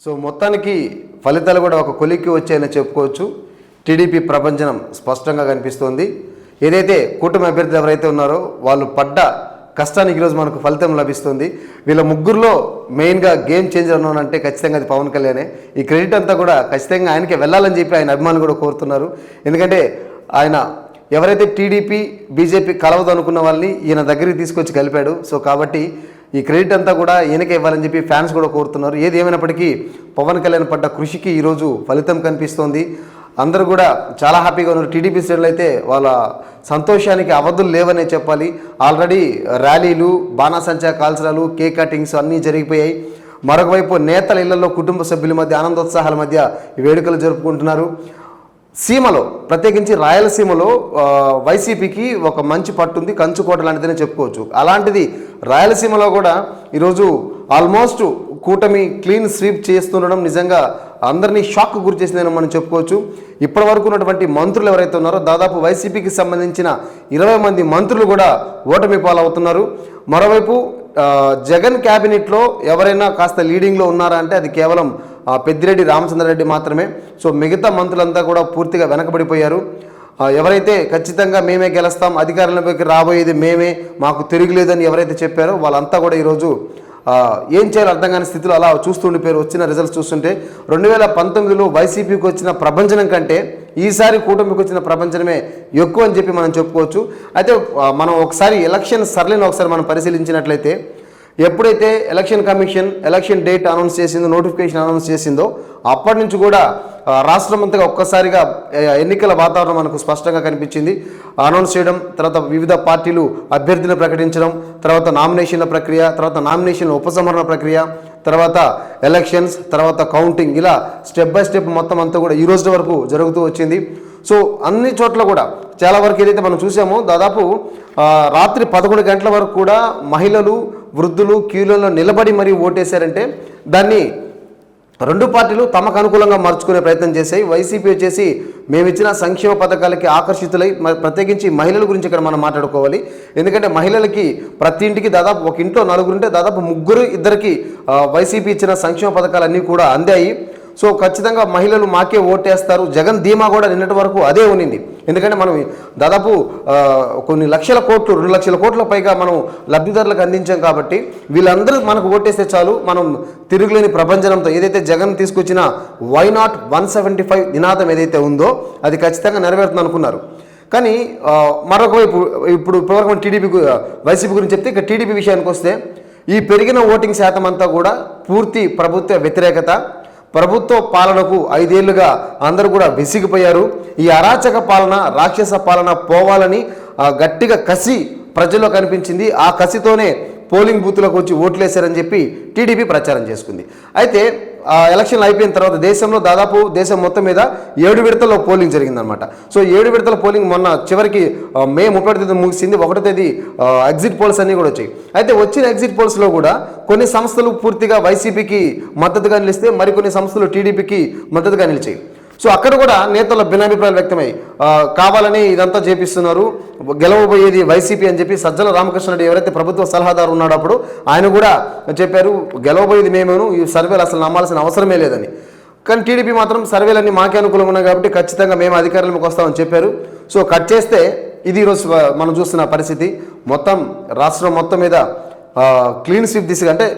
So మొత్తానికి ఫలితాలు కూడా ఒక కొలిక్కి వచ్చాయని చెప్పుకోవచ్చు. టీడీపీ ప్రభంజనం స్పష్టంగా కనిపిస్తోంది. ఏదైతే కూటమి అభ్యర్థులు ఎవరైతే ఉన్నారో వాళ్ళు పడ్డ కష్టానికి ఈరోజు మనకు ఫలితం లభిస్తుంది. వీళ్ళ ముగ్గురులో మెయిన్గా గేమ్ చేంజర్ అంటే ఖచ్చితంగా అది పవన్ కళ్యాణే. ఈ క్రెడిట్ అంతా కూడా ఖచ్చితంగా ఆయనకే వెళ్ళాలని చెప్పి ఆయన అభిమానులు కూడా కోరుతున్నారు. ఎందుకంటే ఆయన ఎవరైతే టీడీపీ బీజేపీ కలవదు అనుకున్న వాళ్ళని ఈయన దగ్గరికి తీసుకొచ్చి కలిపాడు. సో కాబట్టి ఈ క్రెడిట్ అంతా కూడా ఈయనకే ఇవ్వాలని చెప్పి ఫ్యాన్స్ కూడా కోరుతున్నారు. ఏది ఏమైనప్పటికీ పవన్ కళ్యాణ్ పడ్డ కృషికి ఈరోజు ఫలితం కనిపిస్తోంది. అందరూ కూడా చాలా హ్యాపీగా ఉన్నారు. టీడీపీ శ్రేణులు అయితే వాళ్ళ సంతోషానికి అవధులు లేవనే చెప్పాలి. ఆల్రెడీ ర్యాలీలు, బాణాసంచా కాల్చడాలు, కేక్ కటింగ్స్ అన్నీ జరిగిపోయాయి. మరొక వైపు నేతల ఇళ్లలో కుటుంబ సభ్యుల మధ్య ఆనందోత్సాహాల మధ్య ఈ వేడుకలు జరుపుకుంటున్నారు. సీమలో ప్రత్యేకించి రాయలసీమలో వైసీపీకి ఒక మంచి పట్టుంది, కంచుకోట లాంటిదని చెప్పుకోవచ్చు. అలాంటిది రాయలసీమలో కూడా ఈరోజు ఆల్మోస్ట్ కూటమి క్లీన్ స్వీప్ చేస్తుండడం నిజంగా అందరినీ షాక్ గురి చేసిందని మనం చెప్పుకోవచ్చు. ఇప్పటి వరకు ఉన్నటువంటి మంత్రులు ఎవరైతే ఉన్నారో దాదాపు వైసీపీకి సంబంధించిన 20 మంది మంత్రులు కూడా ఓటమి పాలవుతున్నారు. మరోవైపు జగన్ క్యాబినెట్లో ఎవరైనా కాస్త లీడింగ్లో ఉన్నారా అంటే అది కేవలం పెద్దిరెడ్డి రామచంద్రారెడ్డి మాత్రమే. సో మిగతా మంత్రులంతా కూడా పూర్తిగా వెనకబడిపోయారు. ఎవరైతే ఖచ్చితంగా మేమే గెలుస్తాం, అధికారంలోకి రాబోయేది మేమే, మాకు తిరుగులేదని ఎవరైతే చెప్పారో వాళ్ళంతా కూడా ఈరోజు ఏం చేయాలో అర్థం కాని స్థితిలో అలా చూస్తుండిపోయారు. వచ్చిన రిజల్ట్స్ చూస్తుంటే 2019లో వైసీపీకి వచ్చిన ప్రభంజనం కంటే ఈసారి కూటమికి వచ్చిన ప్రభంజనమే ఎక్కువ అని చెప్పి మనం చెప్పుకోవచ్చు. అయితే మనం ఒకసారి ఎలక్షన్ సరళిని ఒకసారి మనం పరిశీలించినట్లయితే ఎప్పుడైతే election commission election date announce చేసిందో, నోటిఫికేషన్ అనౌన్స్ చేసిందో అప్పటి నుంచి కూడా రాష్ట్రం అంతగా ఒక్కసారిగా ఎన్నికల వాతావరణం మనకు స్పష్టంగా కనిపించింది. అనౌన్స్ చేయడం, తర్వాత వివిధ పార్టీలు అభ్యర్థులను ప్రకటించడం, తర్వాత నామినేషన్ల ప్రక్రియ, తర్వాత నామినేషన్ల ఉపసంహరణ ప్రక్రియ, తర్వాత ఎలక్షన్స్, తర్వాత కౌంటింగ్, ఇలా స్టెప్ బై స్టెప్ మొత్తం అంతా కూడా ఈ రోజు వరకు జరుగుతూ వచ్చింది. సో అన్ని చోట్ల కూడా చాలా వరకు ఏదైతే మనం చూసామో దాదాపు రాత్రి 11 గంటల వరకు కూడా మహిళలు, వృద్ధులు క్యూలలో నిలబడి మరీ ఓటేశారంటే దాన్ని రెండు పార్టీలు తమకు అనుకూలంగా మార్చుకునే ప్రయత్నం చేశాయి. వైసీపీ వచ్చేసి మేమిచ్చిన సంక్షేమ పథకాలకి ఆకర్షితులై, ప్రత్యేకించి మహిళల గురించి ఇక్కడ మనం మాట్లాడుకోవాలి. ఎందుకంటే మహిళలకి ప్రతి ఇంటికి దాదాపు ఒక ఇంట్లో 4 ఉంటే దాదాపు 3-2 వైసీపీ ఇచ్చిన సంక్షేమ పథకాలన్నీ కూడా అందాయి. సో ఖచ్చితంగా మహిళలు మాకే ఓటేస్తారు. జగన్ ధీమా కూడా నిన్నటి వరకు అదే ఉన్నింది. ఎందుకంటే మనం దాదాపు కొన్ని లక్షల కోట్లు, 2 లక్షల కోట్ల పైగా మనం లబ్ధిదారులకు అందించాం. కాబట్టి వీళ్ళందరూ మనకు ఓటేస్తే చాలు, మనం తిరుగులేని ప్రభంజనంతో ఏదైతే జగన్ తీసుకొచ్చిన వై నాట్ 175 నినాదం ఏదైతే ఉందో అది ఖచ్చితంగా నెరవేరుతుంది అనుకున్నారు. కానీ మరొక వైపు ఇప్పుడు ఇప్పటివరకు టీడీపీ వైసీపీ గురించి చెప్తే ఇక టీడీపీ విషయానికి వస్తే ఈ పెరిగిన ఓటింగ్ శాతం అంతా కూడా పూర్తి ప్రభుత్వ వ్యతిరేకత, ప్రభుత్వ పాలనకు 5 ఏళ్లుగా అందరూ కూడా విసిగిపోయారు. ఈ అరాచక పాలన, రాక్షస పాలన పోవాలని గట్టిగా కసి ప్రజల్లో కనిపించింది. ఆ కసితోనే పోలింగ్ బూత్లకు వచ్చి ఓట్లేశారని చెప్పి టీడీపీ ప్రచారం చేసుకుంది. అయితే ఎలక్షన్లు అయిపోయిన తర్వాత దేశం మొత్తం మీద 7 విడతల్లో పోలింగ్ జరిగిందనమాట. సో 7 విడతల పోలింగ్ మొన్న చివరికి మే 31 ముగిసింది. 1వ తేదీ ఎగ్జిట్ పోల్స్ అన్నీ కూడా వచ్చాయి. అయితే వచ్చిన ఎగ్జిట్ పోల్స్లో కూడా కొన్ని సంస్థలు పూర్తిగా వైసీపీకి మద్దతుగా నిలిస్తే మరికొన్ని సంస్థలు టీడీపీకి మద్దతుగా నిలిచాయి. సో అక్కడ కూడా నేతల భిన్నాభిప్రాయాలు వ్యక్తమై కావాలని ఇదంతా చేపిస్తున్నారు, గెలవబోయేది వైసీపీ అని చెప్పి సజ్జల రామకృష్ణారెడ్డి ఎవరైతే ప్రభుత్వ సలహాదారు ఉన్నాడో అప్పుడు ఆయన కూడా చెప్పారు, గెలవబోయేది మేమేను, ఈ సర్వేలు అసలు నమ్మాల్సిన అవసరమే లేదని. కానీ టీడీపీ మాత్రం సర్వేలన్నీ మాకే అనుకూలంగా ఉన్నాయి కాబట్టి ఖచ్చితంగా మేము అధికారంలోకి వస్తామని చెప్పారు. సో కట్ చేస్తే ఇది ఈరోజు మనం చూస్తున్న పరిస్థితి. మొత్తం రాష్ట్రం మొత్తం మీద క్లీన్ స్వీప్ దిశగా, అంటే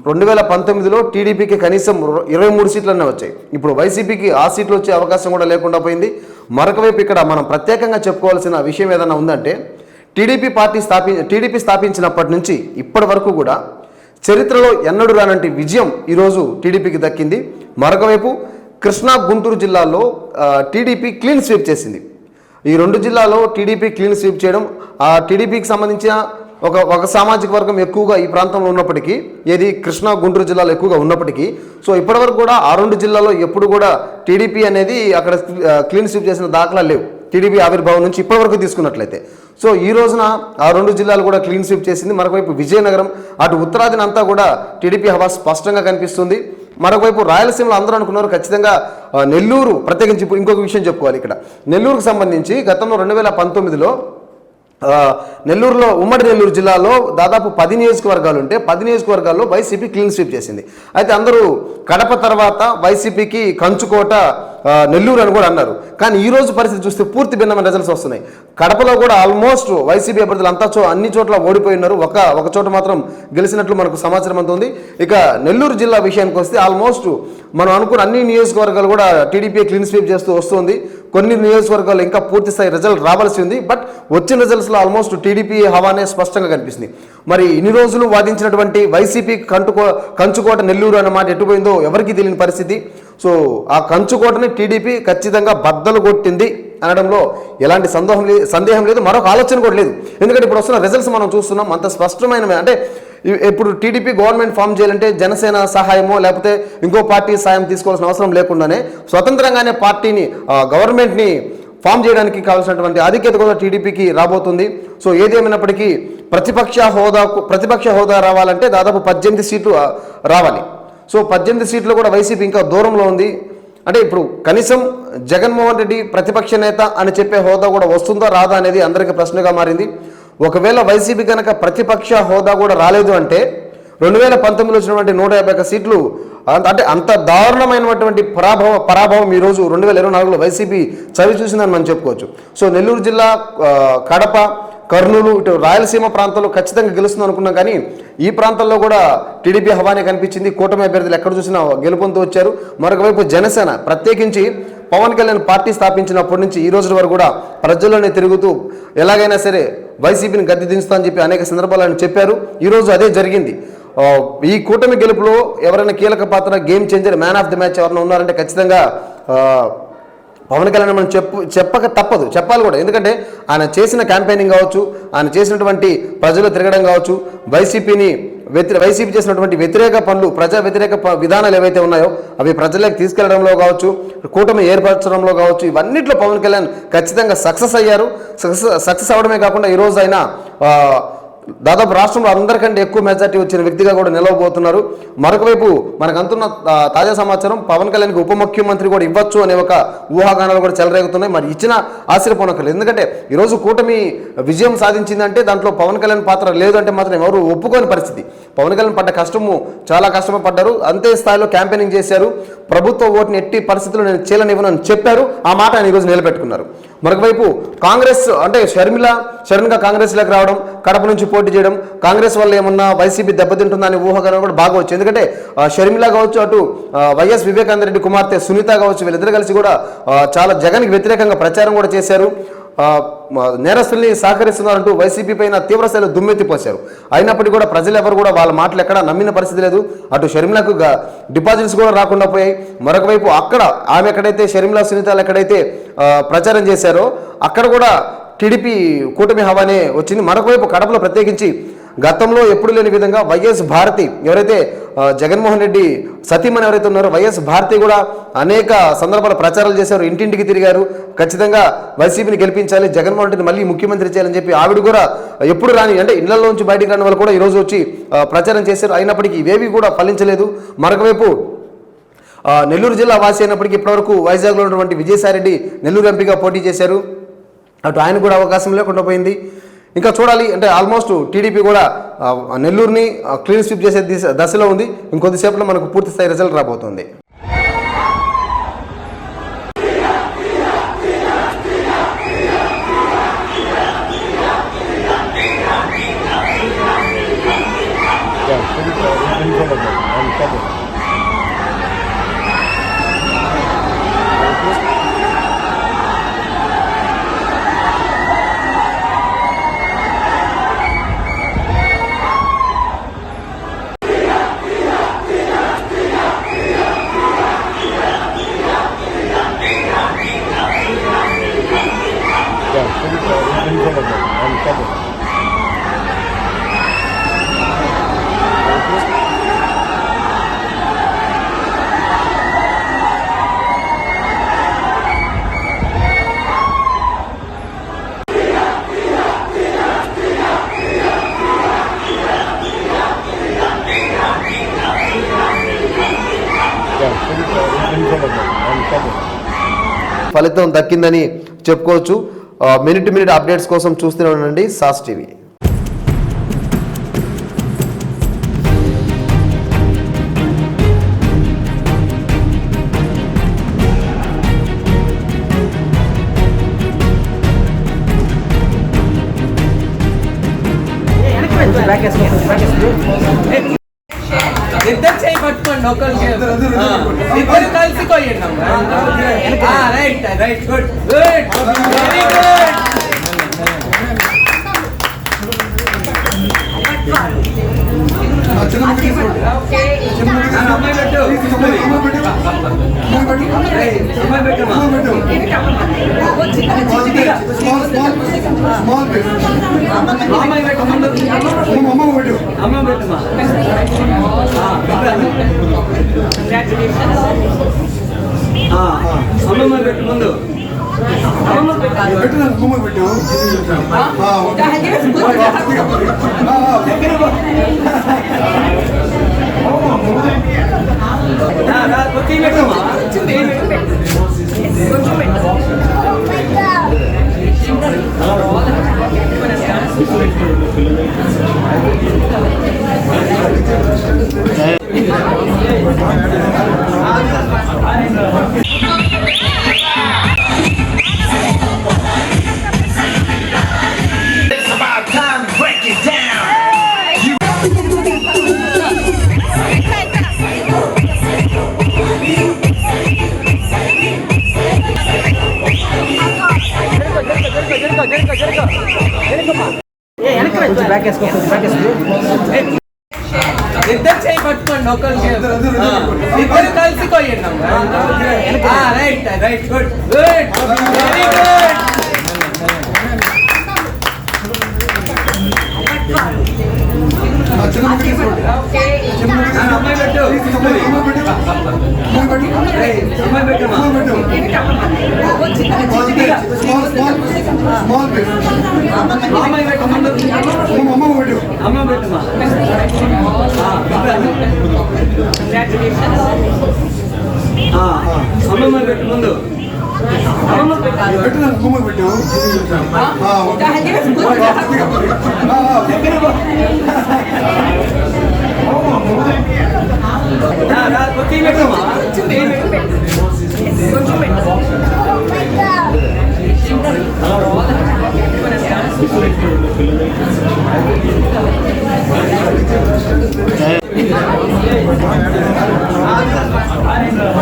2019లో టీడీపీకి కనీసం 23 సీట్లనే వచ్చాయి. ఇప్పుడు వైసీపీకి ఆ సీట్లు వచ్చే అవకాశం కూడా లేకుండా పోయింది. మరొక వైపు ఇక్కడ మనం ప్రత్యేకంగా చెప్పుకోవాల్సిన విషయం ఏదైనా ఉందంటే టీడీపీ స్థాపించినప్పటి నుంచి ఇప్పటి వరకు కూడా చరిత్రలో ఎన్నడూ రానంటి విజయం ఈరోజు టీడీపీకి దక్కింది. మరొక వైపు కృష్ణా, గుంటూరు జిల్లాల్లో టీడీపీ క్లీన్ స్వీప్ చేసింది. ఈ 2 జిల్లాలో టీడీపీ క్లీన్ స్వీప్ చేయడం, ఆ టీడీపీకి సంబంధించిన ఒక సామాజిక వర్గం ఎక్కువగా ఈ ప్రాంతంలో ఉన్నప్పటికీ, ఏది కృష్ణా, గుంటూరు జిల్లాలో ఎక్కువగా ఉన్నప్పటికీ, సో ఇప్పటివరకు కూడా ఆ 2 జిల్లాల్లో ఎప్పుడు కూడా టీడీపీ అనేది అక్కడ క్లీన్ స్వీప్ చేసిన దాఖలా లేవు. టీడీపీ ఆవిర్భావం నుంచి ఇప్పటివరకు తీసుకున్నట్లయితే. సో ఈ రోజున ఆ 2 జిల్లాలు కూడా క్లీన్ స్వీప్ చేసింది. మరొకవైపు విజయనగరం, అటు ఉత్తరాదిని అంతా కూడా టీడీపీ హవా స్పష్టంగా కనిపిస్తుంది. మరొకవైపు రాయలసీమలో అందరూ అనుకున్నారు ఖచ్చితంగా నెల్లూరు, ప్రత్యేకించి ఇంకొక విషయం చెప్పుకోవాలి ఇక్కడ. నెల్లూరుకు సంబంధించి గతంలో 2019లో నెల్లూరులో, ఉమ్మడి నెల్లూరు జిల్లాలో దాదాపు 10 నియోజకవర్గాలు ఉంటే 10 నియోజకవర్గాల్లో వైసీపీ క్లీన్ స్వీప్ చేసింది. అయితే అందరూ కడప తర్వాత వైసీపీకి కంచుకోట నెల్లూరు అని కూడా అన్నారు. కానీ ఈ రోజు పరిస్థితి చూస్తే పూర్తి భిన్నమైన రిజల్ట్స్ వస్తున్నాయి. కడపలో కూడా ఆల్మోస్ట్ వైసీపీ అభ్యర్థులు అంతా అన్ని చోట్ల ఓడిపోయి ఉన్నారు. ఒక చోట మాత్రం గెలిచినట్లు మనకు సమాచారం అంత ఉంది. ఇక నెల్లూరు జిల్లా విషయానికి వస్తే ఆల్మోస్ట్ మనం అనుకున్న అన్ని నియోజకవర్గాలు కూడా టీడీపీ క్లీన్ స్వీప్ చేస్తూ వస్తుంది. కొన్ని నియోజకవర్గాలు ఇంకా పూర్తి స్థాయి రిజల్ట్ రావాల్సి ఉంది. బట్ వచ్చిన రిజల్ట్స్లో ఆల్మోస్ట్ టీడీపీ హవానే స్పష్టంగా కనిపిస్తుంది. మరి ఇన్ని రోజులు వాదించినటువంటి వైసీపీ కంచుకోట నెల్లూరు అన్నమాట ఎటుపోయిందో ఎవరికీ తెలియని పరిస్థితి. సో ఆ కంచుకోటని టీడీపీ ఖచ్చితంగా బద్దలు కొట్టింది అనడంలో ఎలాంటి సందేహం లేదు, మరొక ఆలోచన కూడా లేదు. ఎందుకంటే ఇప్పుడు వస్తున్న రిజల్ట్స్ మనం చూస్తున్నాం. అంత స్పష్టమైన అంటే ఇప్పుడు టీడీపీ గవర్నమెంట్ ఫామ్ చేయాలంటే జనసేన సహాయమో లేకపోతే ఇంకో పార్టీ సహాయం తీసుకోవాల్సిన అవసరం లేకుండానే స్వతంత్రంగానే పార్టీని గవర్నమెంట్ని ఫామ్ చేయడానికి కావాల్సినటువంటి ఆధిక్యత కూడా టీడీపీకి రాబోతుంది. సో ఏదేమైనప్పటికీ ప్రతిపక్ష హోదా రావాలంటే దాదాపు 18 సీట్లు రావాలి. సో 18 సీట్లు కూడా వైసీపీ ఇంకా దూరంలో ఉంది. అంటే ఇప్పుడు కనీసం జగన్మోహన్ రెడ్డి ప్రతిపక్ష నేత అని చెప్పే హోదా కూడా వస్తుందా రాదా అనేది అందరికీ ప్రశ్నగా మారింది. ఒకవేళ వైసీపీ కనుక ప్రతిపక్ష హోదా కూడా రాలేదు అంటే 2019లో వచ్చినటువంటి 151 సీట్లు అంటే అంత దారుణమైనటువంటి పరాభవం ఈరోజు 2024లో వైసీపీ చవి చూసిందని మనం చెప్పుకోవచ్చు. సో నెల్లూరు జిల్లా, కడప, కర్నూలు, ఇటు రాయలసీమ ప్రాంతంలో ఖచ్చితంగా గెలుస్తుంది అనుకున్నాం. కానీ ఈ ప్రాంతాల్లో కూడా టీడీపీ హవానే కనిపించింది. కూటమి అభ్యర్థులు ఎక్కడ చూసినా గెలుపొందుతూ వచ్చారు. మరొక వైపు జనసేన ప్రత్యేకించి పవన్ కళ్యాణ్ పార్టీ స్థాపించినప్పటి నుంచి ఈ రోజు వరకు కూడా ప్రజల్లోనే తిరుగుతూ ఎలాగైనా సరే వైసీపీని గద్దె దించుతా అని చెప్పి అనేక సందర్భాలను చెప్పారు. ఈరోజు అదే జరిగింది. ఈ కూటమి గెలుపులో ఎవరైనా కీలక పాత్ర, game changer, man of the match ఎవరైనా ఉన్నారంటే ఖచ్చితంగా పవన్ కళ్యాణ్ మనం చెప్పక తప్పదు, చెప్పాలి కూడా. ఎందుకంటే ఆయన చేసిన క్యాంపెయినింగ్ కావచ్చు, ఆయన చేసినటువంటి ప్రజలు తిరగడం కావచ్చు, వైసీపీ చేసినటువంటి వ్యతిరేక పనులు, ప్రజా వ్యతిరేక విధానాలు ఏవైతే ఉన్నాయో అవి ప్రజలకు తీసుకెళ్లడంలో కావచ్చు, కూటమి ఏర్పరచడంలో కావచ్చు, ఇవన్నిట్లో పవన్ కళ్యాణ్ ఖచ్చితంగా సక్సెస్ అయ్యారు. సక్సెస్ అవడమే కాకుండా ఈరోజు ఆయన దాదాపు రాష్ట్రంలో అందరికంటే ఎక్కువ మెజార్టీ వచ్చిన వ్యక్తిగా కూడా నిలవబోతున్నారు. మరొక వైపు మనకు అందుతున్న తాజా సమాచారం పవన్ కళ్యాణ్కి ఉప ముఖ్యమంత్రి కూడా ఇవ్వచ్చు అనే ఒక ఊహాగానాలు కూడా చెలరేగుతున్నాయి. మరి ఇచ్చిన ఆశ్చర్యపోనక్కర్లేదు. ఎందుకంటే ఈరోజు కూటమి విజయం సాధించిందంటే దాంట్లో పవన్ కళ్యాణ్ పాత్ర లేదు అంటే మాత్రం ఎవరు ఒప్పుకోని పరిస్థితి. పవన్ కళ్యాణ్ పడ్డ కష్టము చాలా కష్టమే పడ్డారు. అంతే స్థాయిలో క్యాంపెయినింగ్ చేశారు. ప్రభుత్వ ఓటుని ఎట్టి పరిస్థితుల్లో నేను చేయలేనివ్వను అని చెప్పారు. ఆ మాట ఆయన ఈరోజు నిలబెట్టుకున్నారు. మరొకవైపు కాంగ్రెస్ అంటే షర్మిల కాంగ్రెస్లోకి రావడం, కడప నుంచి పోటీ చేయడం, కాంగ్రెస్ వల్ల ఏమన్నా వైసీపీ దెబ్బతింటుందా అనే ఊహాగానం కూడా బాగా వచ్చింది. ఎందుకంటే షర్మిల కావచ్చు, అటు వైఎస్ వివేకానంద రెడ్డి కుమార్తె సునీత కావచ్చు, వీళ్ళిద్దరు కలిసి కూడా చాలా జగన్కి వ్యతిరేకంగా ప్రచారం కూడా చేశారు. నేరస్తుల్ని సహకరిస్తున్నారంటూ వైసీపీ పైన తీవ్రస్థాయిలో దుమ్మెత్తిపోశారు. అయినప్పటికీ కూడా ప్రజలు ఎవరు కూడా వాళ్ళ మాటలు ఎక్కడా నమ్మిన పరిస్థితి లేదు. అటు షర్మిలకు డిపాజిట్స్ కూడా రాకుండా పోయాయి. మరొక వైపు అక్కడ ఆమె ఎక్కడైతే షర్మిల, సునీతలు ఎక్కడైతే ప్రచారం చేశారో అక్కడ కూడా టీడీపీ కూటమి హవానే వచ్చింది. మరొక వైపు కడపలో ప్రత్యేకించి గతంలో ఎప్పుడు లేని విధంగా వైఎస్ భారతి, ఎవరైతే జగన్మోహన్ రెడ్డి సతీమణి ఎవరైతే ఉన్నారో వైఎస్ భారతి కూడా అనేక సందర్భాల ప్రచారాలు చేశారు, ఇంటింటికి తిరిగారు. ఖచ్చితంగా వైసీపీని గెలిపించాలి, జగన్మోహన్ రెడ్డిని మళ్ళీ ముఖ్యమంత్రి చేయాలని చెప్పి ఆవిడ కూడా ఎప్పుడు రాని అంటే ఇళ్లలోంచి బయటికి రాని వాళ్ళు కూడా ఈరోజు వచ్చి ప్రచారం చేశారు. అయినప్పటికీ ఇవేవి కూడా ఫలించలేదు. మరొకవైపు నెల్లూరు జిల్లా వాసి అయినప్పటికీ ఇప్పటివరకు వైజాగ్లో ఉన్నటువంటి విజయసాయిరెడ్డి నెల్లూరు ఎంపీగా పోటీ చేశారు. అటు ఆయన కూడా అవకాశం లేకుండా పోయింది. ఇంకా చూడాలి అంటే ఆల్మోస్ట్ టీడీపీ కూడా నెల్లూరుని క్లీన్ స్వీప్ చేసే దశలో ఉంది. ఇంకొద్దిసేపట్లో మనకు పూర్తి స్థాయి రిజల్ట్ రాబోతుంది. ఫలితం దక్కిందని చెప్పుకోవచ్చు. మినిట్ అప్డేట్స్ కోసం చూస్తూనే ఉండండి సాస్ టీవీ. ఇద్దరు చేయి పట్టుకోండి ఒకరికి ఇద్దరు కలిసి కొయ్యండి right right good good very good అమ్మాయి పెట్టు అమ్మాయి పెట్టమ్మా అమ్మాయి పెట్టు ముందు అమ్మ పెట్టమ్మా అమ్మమ్మ పెట్టు ముందు ఇద్దరు చేయి పట్టుకోండి ఒకరికి ఇద్దరు కలిసి కొయ్యండి right right good good very good అమ్మాయి పెట్టు అమ్మాయి పెట్టమ్మా అమ్మాయి పెట్టు ముందు అమ్మ పెట్టమ్మా అమ్మమ్మ పెట్టు ముందు పెట్టమ్మా